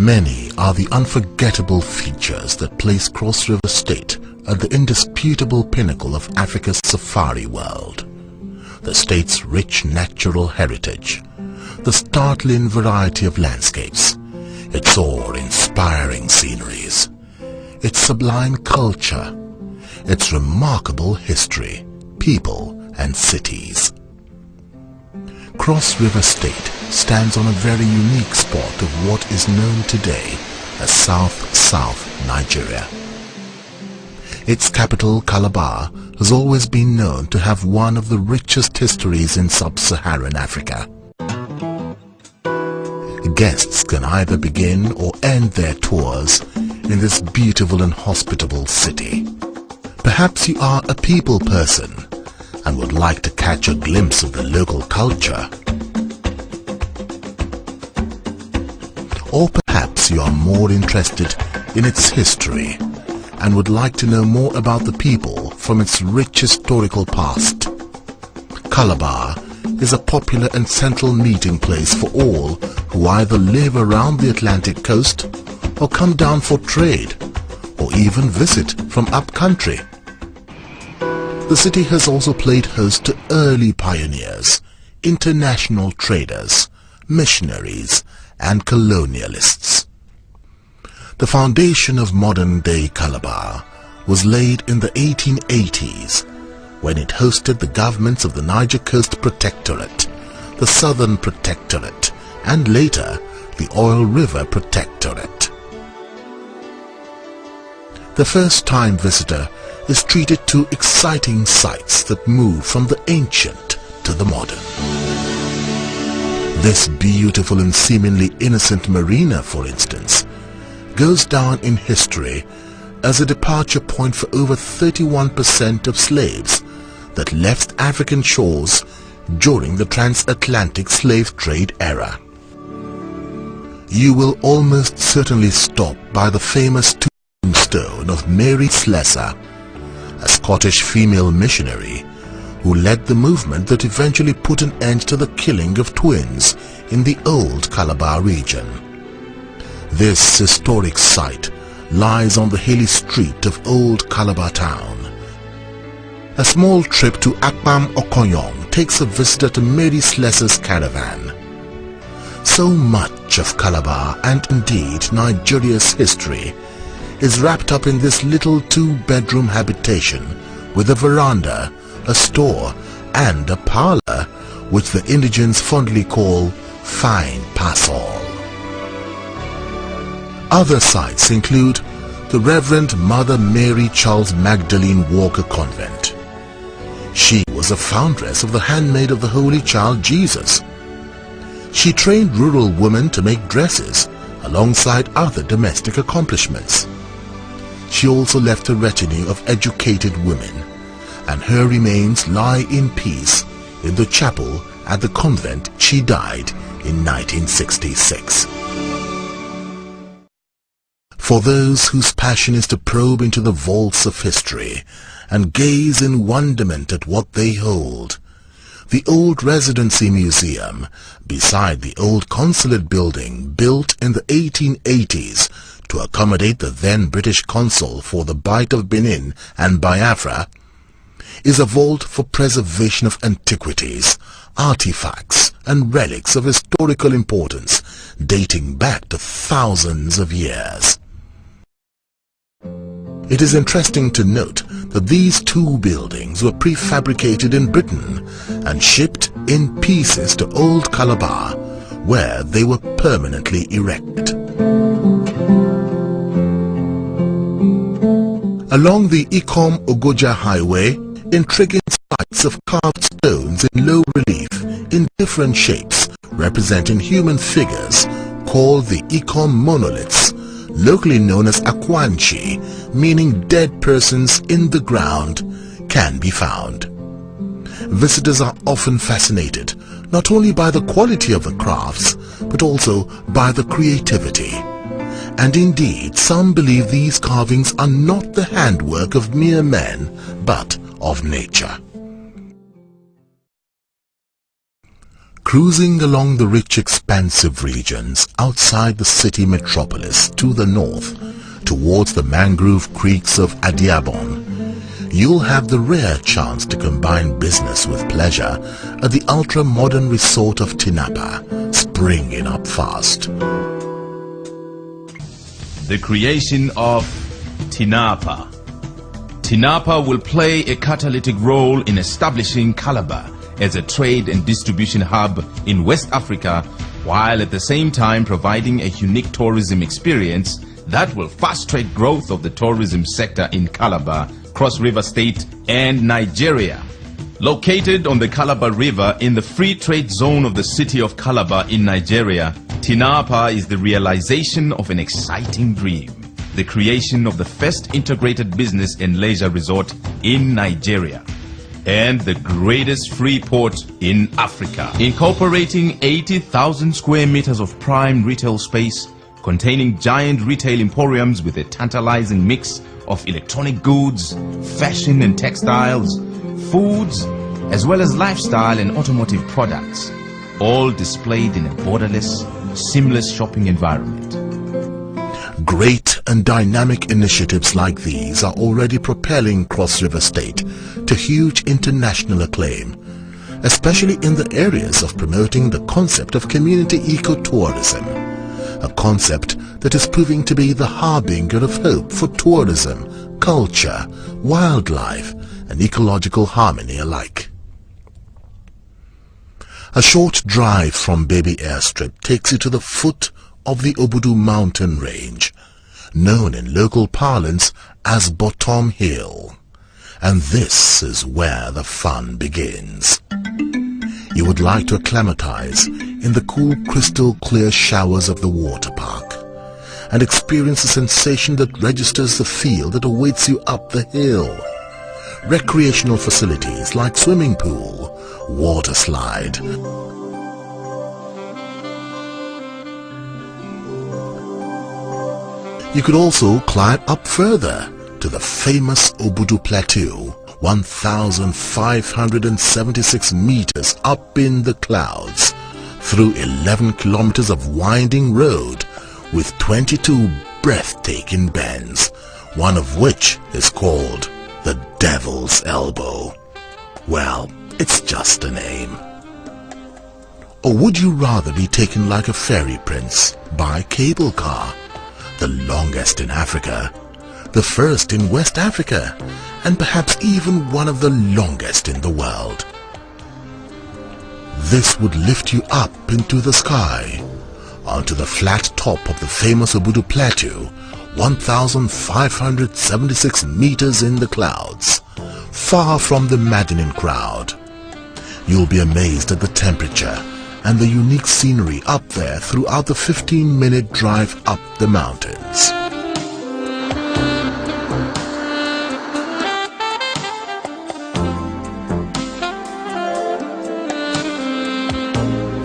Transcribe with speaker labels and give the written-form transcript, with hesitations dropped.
Speaker 1: Many are the unforgettable features that place Cross River State at the indisputable pinnacle of Africa's safari world. The state's rich natural heritage, the startling variety of landscapes, its awe-inspiring sceneries, its sublime culture, its remarkable history, people and cities. Cross River State stands on a very unique spot of what is known today as South Nigeria. Its capital, Calabar, has always been known to have one of the richest histories in sub-Saharan Africa. Guests can either begin or end their tours in this beautiful and hospitable city. Perhaps you are a people person and would like to catch a glimpse of the local culture. Or perhaps you are more interested in its history and would like to know more about the people from its rich historical past. Calabar is a popular and central meeting place for all who either live around the Atlantic coast or come down for trade or even visit from upcountry. The city has also played host to early pioneers, international traders, missionaries and colonialists. The foundation of modern-day Calabar was laid in the 1880s when it hosted the governments of the Niger Coast Protectorate, the Southern Protectorate, and later the Oil River Protectorate. The first-time visitor is treated to exciting sights that move from the ancient to the modern. This beautiful and seemingly innocent marina, for instance, goes down in history as a departure point for over 31% of slaves that left African shores during the transatlantic slave trade era. You will almost certainly stop by the famous tombstone of Mary Slessor, a Scottish female missionary who led the movement that eventually put an end to the killing of twins in the old Calabar region. This historic site lies on the hilly street of Old Calabar town. A small trip to Akpam Okoyong takes a visitor to Mary Slessor's caravan. So much of Calabar, and indeed Nigeria's history, is wrapped up in this little two-bedroom habitation with a veranda, a store and a parlor which the indigents fondly call Fine Passall. Other sites include the Reverend Mother Mary Charles Magdalene Walker Convent. She was a foundress of the Handmaid of the Holy Child Jesus. She trained rural women to make dresses alongside other domestic accomplishments. She also left a retinue of educated women, and her remains lie in peace in the chapel at the convent she died in 1966. For those whose passion is to probe into the vaults of history and gaze in wonderment at what they hold, the old Residency Museum, beside the old consulate building built in the 1880s to accommodate the then British consul for the Bight of Benin and Biafra, is a vault for preservation of antiquities, artifacts and relics of historical importance dating back to thousands of years. It is interesting to note that these two buildings were prefabricated in Britain and shipped in pieces to Old Calabar, where they were permanently erect. Along the Ikom-Ogoja Highway, intriguing sites of carved stones in low relief in different shapes representing human figures called the Ikom monoliths, locally known as Akwanchi, meaning dead persons in the ground, can be found. Visitors are often fascinated not only by the quality of the crafts but also by the creativity. And indeed, some believe these carvings are not the handwork of mere men but of nature. Cruising along the rich expansive regions outside the city metropolis to the north, towards the mangrove creeks of Adiabon, you'll have the rare chance to combine business with pleasure at the ultra-modern resort of Tinapa, springing up fast.
Speaker 2: The creation of Tinapa. Tinapa will play a catalytic role in establishing Calabar as a trade and distribution hub in West Africa, while at the same time providing a unique tourism experience that will fast-track growth of the tourism sector in Calabar, Cross River State and Nigeria. Located on the Calabar River in the free trade zone of the city of Calabar in Nigeria, Tinapa is the realization of an exciting dream: the creation of the first integrated business and leisure resort in Nigeria and the greatest free port in Africa, incorporating 80,000 square meters of prime retail space, containing giant retail emporiums with a tantalizing mix of electronic goods, fashion and textiles, foods, as well as lifestyle and automotive products, all displayed in a borderless, seamless shopping environment.
Speaker 1: Great and dynamic initiatives like these are already propelling Cross River State to huge international acclaim, especially in the areas of promoting the concept of community ecotourism, a concept that is proving to be the harbinger of hope for tourism, culture, wildlife, and ecological harmony alike. A short drive from Baby Airstrip takes you to the foot of the Obudu mountain range, known in local parlance as Bottom Hill. And this is where the fun begins. You would like to acclimatize in the cool, crystal clear showers of the water park and experience the sensation that registers the feel that awaits you up the hill. Recreational facilities like swimming pool, water slide, you could also climb up further to the famous Obudu Plateau, 1,576 meters up in the clouds, through 11 kilometers of winding road with 22 breathtaking bends, one of which is called the Devil's Elbow. Well, it's just a name. Or would you rather be taken like a fairy prince by cable car, the longest in Africa, the first in West Africa, and perhaps even one of the longest in the world? This would lift you up into the sky, onto the flat top of the famous Obudu Plateau, 1,576 meters in the clouds, far from the maddening crowd. You'll be amazed at the temperature and the unique scenery up there throughout the 15-minute drive up the mountains.